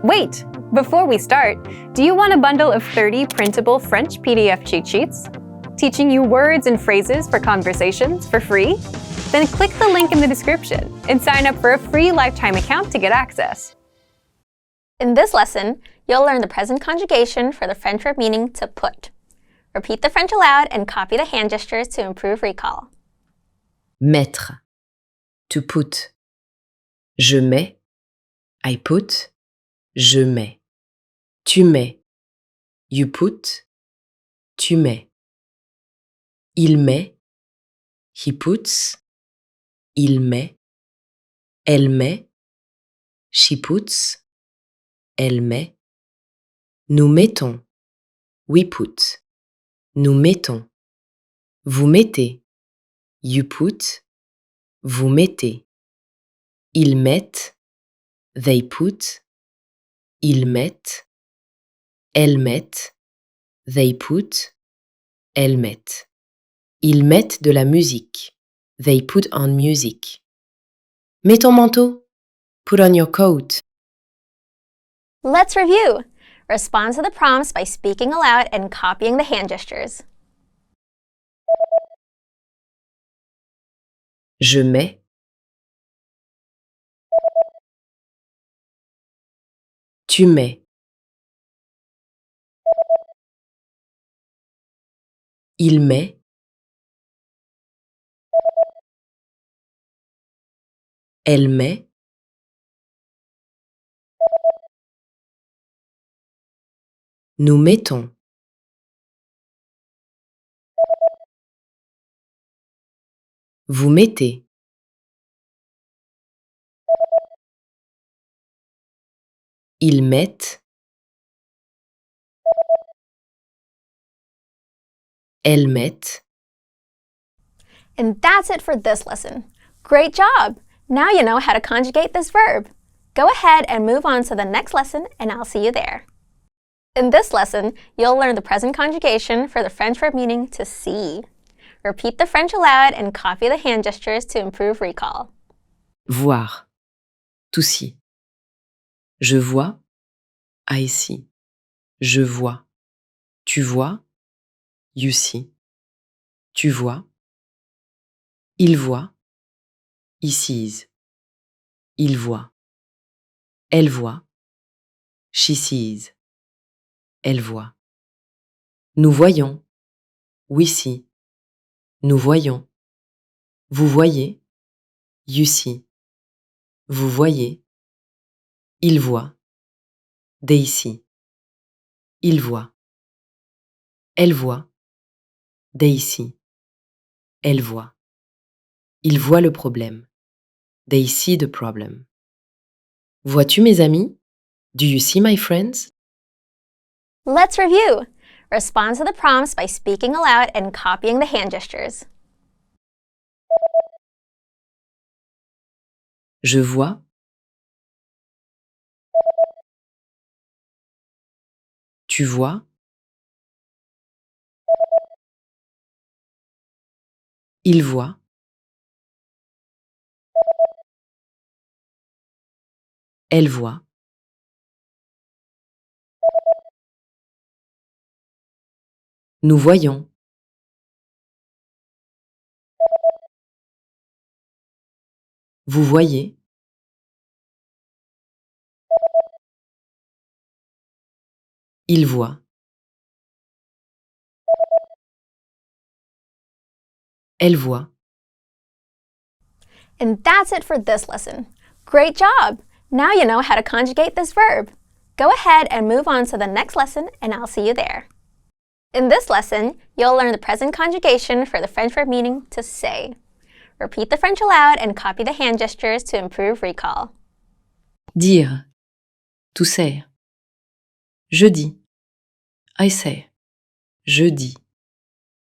Wait! Before we start, do you want a bundle of 30 printable French PDF cheat sheets? Teaching you words and phrases for conversations for free? Then click the link in the description and sign up for a free lifetime account to get access. In this lesson, you'll learn the present conjugation for the French verb meaning to put. Repeat the French aloud and copy the hand gestures to improve recall. Mettre. To put. Je mets. I put. Je mets. Tu mets. You put. Tu mets. Il met. He puts. Il met. Elle met. She puts. Elle met. Nous mettons. We put. Nous mettons. Vous mettez. You put. Vous mettez. Ils mettent. They put. Ils mettent. Elles mettent. They put. Elles mettent. Ils mettent de la musique. They put on music. Mets ton manteau. Put on your coat. Let's review. Respond to the prompts by speaking aloud and copying the hand gestures. Je mets. Tu mets. Il met. Elle met. Nous mettons. Vous mettez. Ils mettent. Elles mettent. And that's it for this lesson. Great job! Now you know how to conjugate this verb. Go ahead and move on to the next lesson, and I'll see you there. In this lesson, you'll learn the present conjugation for the French verb meaning to see. Repeat the French aloud and copy the hand gestures to improve recall. Voir. To see. Je vois. I see. Je vois. Tu vois. You see. Tu vois. Il voit. He sees. Il voit. Elle voit. She sees. Elle voit. Nous voyons. We see. Nous voyons. Vous voyez. You see. Vous voyez. Il voit. They see. Il voit. Elle voit. They see. Elle voit. Il voit le problème. They see the problem. Vois-tu mes amis? Do you see my friends? Let's review. Respond to the prompts by speaking aloud and copying the hand gestures. Je vois. Tu vois. Il voit. Elle voit. Nous voyons. Vous voyez. Il voit. Elle voit. And that's it for this lesson. Great job! Now you know how to conjugate this verb. Go ahead and move on to the next lesson, and I'll see you there. In this lesson, you'll learn the present conjugation for the French verb meaning to say. Repeat the French aloud and copy the hand gestures to improve recall. Dire. To say. Je dis. I say. Je dis.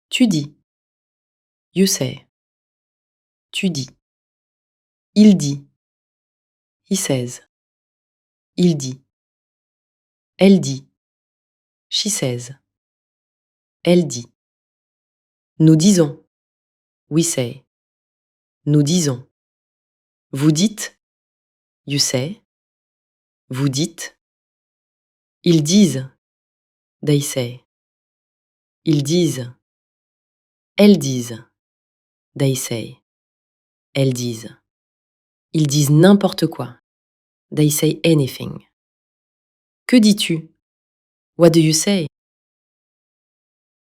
Tu dis. You say. Tu dis. Il dit. He says. Il dit. Elle dit. She says. Elle dit. Nous disons. We say. Nous disons. Vous dites. You say. Vous dites. Ils disent. They say. Ils disent. Elles disent. They say. Elles disent. Ils disent n'importe quoi. They say anything. Que dis-tu? What do you say?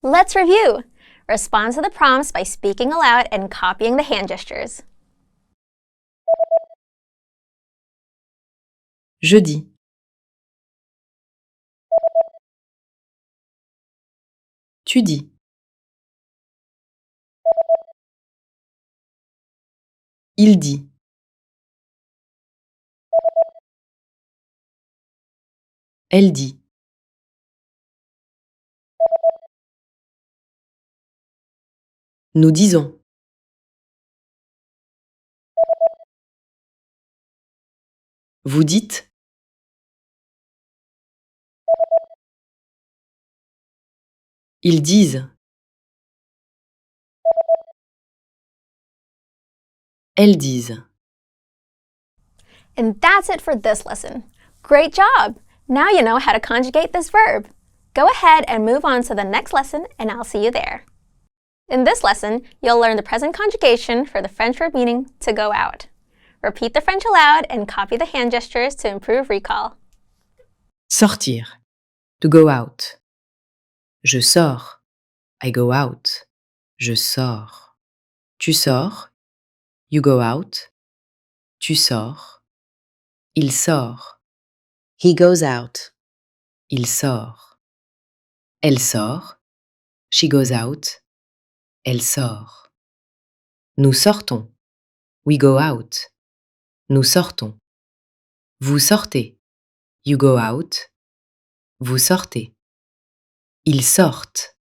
Let's review. Respond to the prompts by speaking aloud and copying the hand gestures. Je dis. Tu dis. Il dit. Elle dit. Nous disons. Vous dites. Ils disent. Elles disent. And that's it for this lesson. Great job! Now you know how to conjugate this verb. Go ahead and move on to the next lesson, and I'll see you there. In this lesson, you'll learn the present conjugation for the French verb meaning to go out. Repeat the French aloud and copy the hand gestures to improve recall. Sortir. To go out. Je sors. I go out. Je sors. Tu sors. You go out. Tu sors. Il sort. He goes out. Il sort. Elle sort. She goes out. Elle sort. Nous sortons. We go out. Nous sortons. Vous sortez. You go out. Vous sortez. Ils sortent.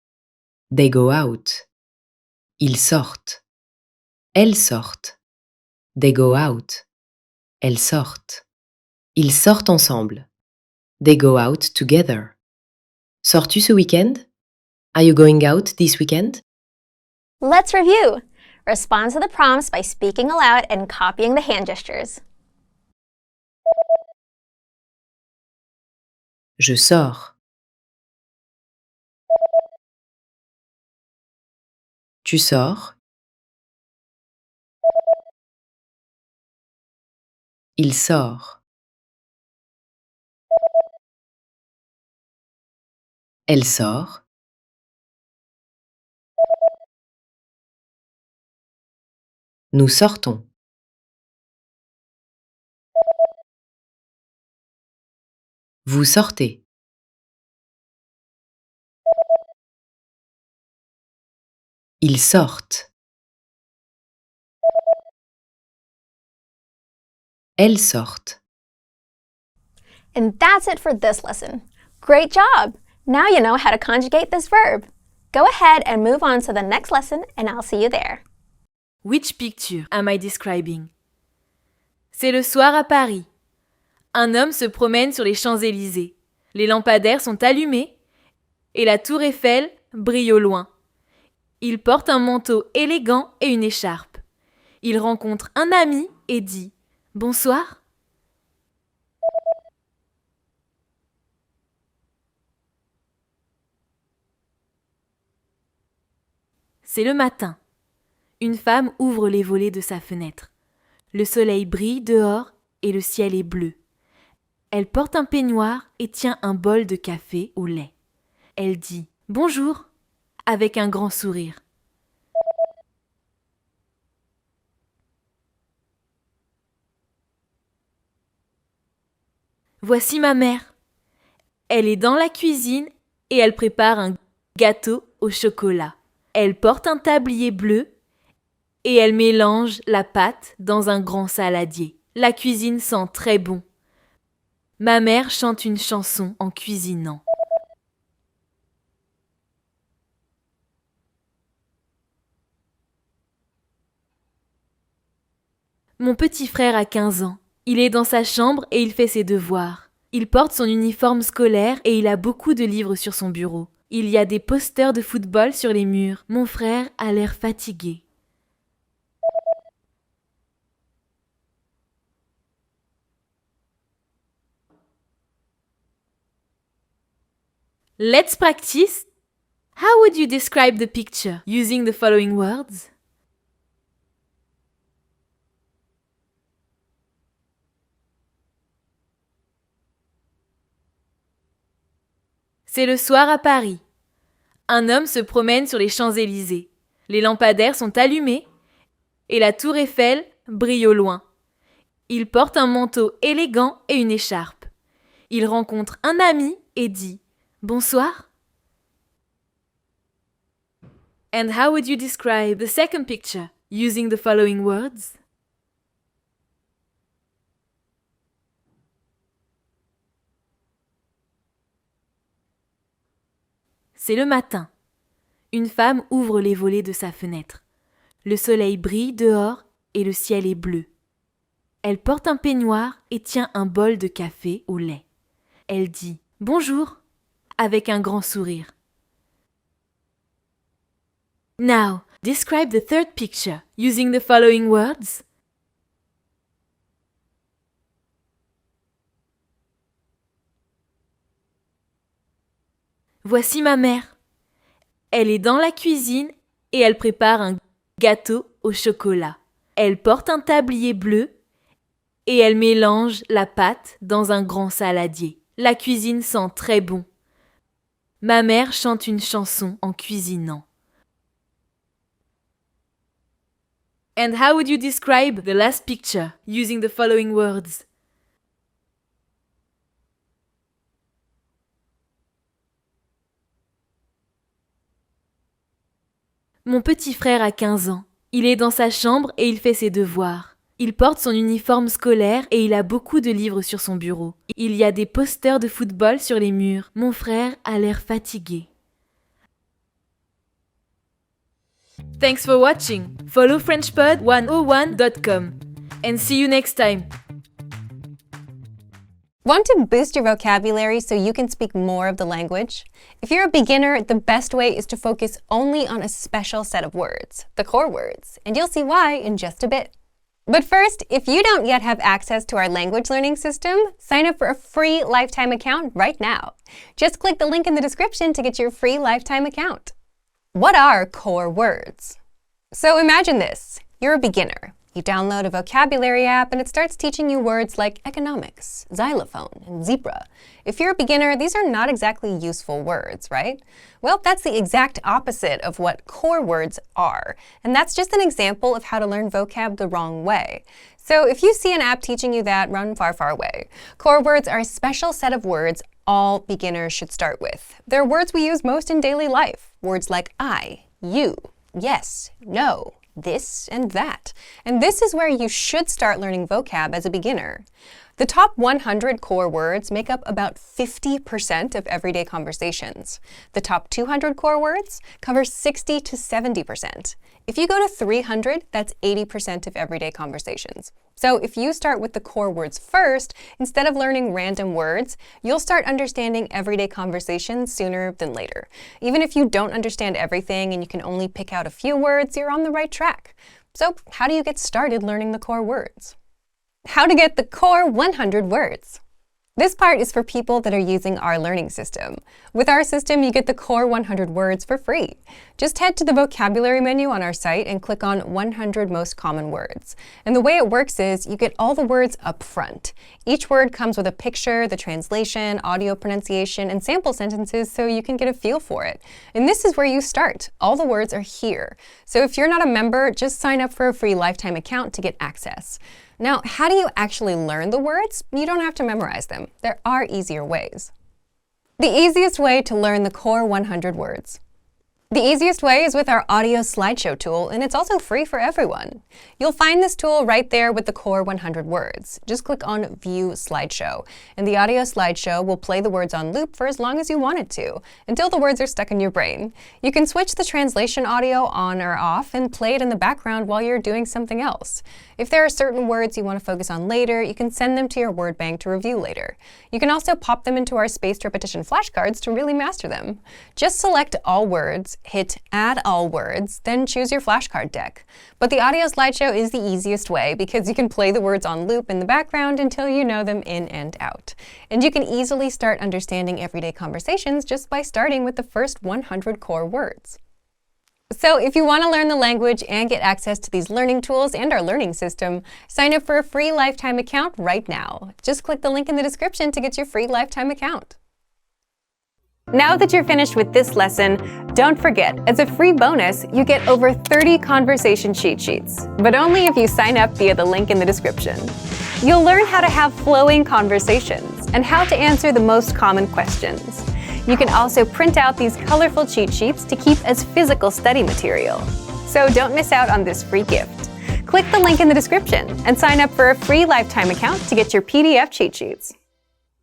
They go out. Ils sortent. Elles sortent. They go out. Elles sortent. Ils sortent ensemble. They go out together. Sors-tu ce week-end? Are you going out this weekend? Let's review. Respond to the prompts by speaking aloud and copying the hand gestures. Je sors. Tu sors. Il sort. Elle sort. Nous sortons. Vous sortez. Ils sortent. Elles sortent. And that's it for this lesson. Great job! Now you know how to conjugate this verb. Go ahead and move on to the next lesson, and I'll see you there. Which picture am I describing? C'est le soir à Paris. Un homme se promène sur les Champs-Élysées. Les lampadaires sont allumés et la tour Eiffel brille au loin. Il porte un manteau élégant et une écharpe. Il rencontre un ami et dit « Bonsoir ». C'est le matin. Une femme ouvre les volets de sa fenêtre. Le soleil brille dehors et le ciel est bleu. Elle porte un peignoir et tient un bol de café au lait. Elle dit « Bonjour » avec un grand sourire. Voici ma mère. Elle est dans la cuisine et elle prépare un gâteau au chocolat. Elle porte un tablier bleu et elle mélange la pâte dans un grand saladier. La cuisine sent très bon. Ma mère chante une chanson en cuisinant. Mon petit frère a 15 ans. Il est dans sa chambre et il fait ses devoirs. Il porte son uniforme scolaire et il a beaucoup de livres sur son bureau. Il y a des posters de football sur les murs. Mon frère a l'air fatigué. Let's practice. How would you describe the picture using the following words? C'est le soir à Paris. Un homme se promène sur les Champs-Élysées. Les lampadaires sont allumés et la tour Eiffel brille au loin. Il porte un manteau élégant et une écharpe. Il rencontre un ami et dit « Bonsoir ». And how would you describe the second picture using the following words? C'est le matin. Une femme ouvre les volets de sa fenêtre. Le soleil brille dehors et le ciel est bleu. Elle porte un peignoir et tient un bol de café au lait. Elle dit « Bonjour » avec un grand sourire. Now, describe the third picture using the following words. Voici ma mère. Elle est dans la cuisine et elle prépare un gâteau au chocolat. Elle porte un tablier bleu et elle mélange la pâte dans un grand saladier. La cuisine sent très bon. Ma mère chante une chanson en cuisinant. And how would you describe the last picture using the following words? Mon petit frère a 15 ans. Il est dans sa chambre et il fait ses devoirs. Il porte son uniforme scolaire et il a beaucoup de livres sur son bureau. Il y a des posters de football sur les murs. Mon frère a l'air fatigué. Thanks for watching. Follow FrenchPod101.com and see you next time. Want to boost your vocabulary so you can speak more of the language? If you're a beginner, the best way is to focus only on a special set of words, the core words, and you'll see why in just a bit. But first, if you don't yet have access to our language learning system, sign up for a free lifetime account right now. Just click the link in the description to get your free lifetime account. What are core words? So imagine this. You're a beginner. You download a vocabulary app and it starts teaching you words like economics, xylophone, and zebra. If you're a beginner, these are not exactly useful words, right? Well, that's the exact opposite of what core words are. And that's just an example of how to learn vocab the wrong way. So if you see an app teaching you that, run far, far away. Core words are a special set of words all beginners should start with. They're words we use most in daily life. Words like I, you, yes, no, this, and that. And this is where you should start learning vocab as a beginner. The top 100 core words make up about 50% of everyday conversations. The top 200 core words cover 60 to 70%. If you go to 300, that's 80% of everyday conversations. So if you start with the core words first, instead of learning random words, you'll start understanding everyday conversations sooner than later. Even if you don't understand everything and you can only pick out a few words, you're on the right track. So how do you get started learning the core words? How to get the core 100 words. This part is for people that are using our learning system. With our system, you get the core 100 words for free. Just head to the vocabulary menu on our site and click on 100 most common words. And the way it works is you get all the words up front. Each word comes with a picture, the translation, audio pronunciation, and sample sentences so you can get a feel for it. And this is where you start. All the words are here. So if you're not a member, just sign up for a free lifetime account to get access. Now, how do you actually learn the words? You don't have to memorize them. There are easier ways. The easiest way to learn the core 100 words. The easiest way is with our audio slideshow tool, and it's also free for everyone. You'll find this tool right there with the core 100 words. Just click on View Slideshow, and the audio slideshow will play the words on loop for as long as you want it to, until the words are stuck in your brain. You can switch the translation audio on or off and play it in the background while you're doing something else. If there are certain words you want to focus on later, you can send them to your word bank to review later. You can also pop them into our spaced repetition flashcards to really master them. Just select all words, hit Add All Words, then choose your flashcard deck. But the audio slideshow is the easiest way because you can play the words on loop in the background until you know them in and out. And you can easily start understanding everyday conversations just by starting with the first 100 core words. So if you want to learn the language and get access to these learning tools and our learning system, sign up for a free lifetime account right now. Just click the link in the description to get your free lifetime account. Now that you're finished with this lesson, don't forget, as a free bonus, you get over 30 conversation cheat sheets, but only if you sign up via the link in the description. You'll learn how to have flowing conversations and how to answer the most common questions. You can also print out these colorful cheat sheets to keep as physical study material. So don't miss out on this free gift. Click the link in the description and sign up for a free lifetime account to get your PDF cheat sheets.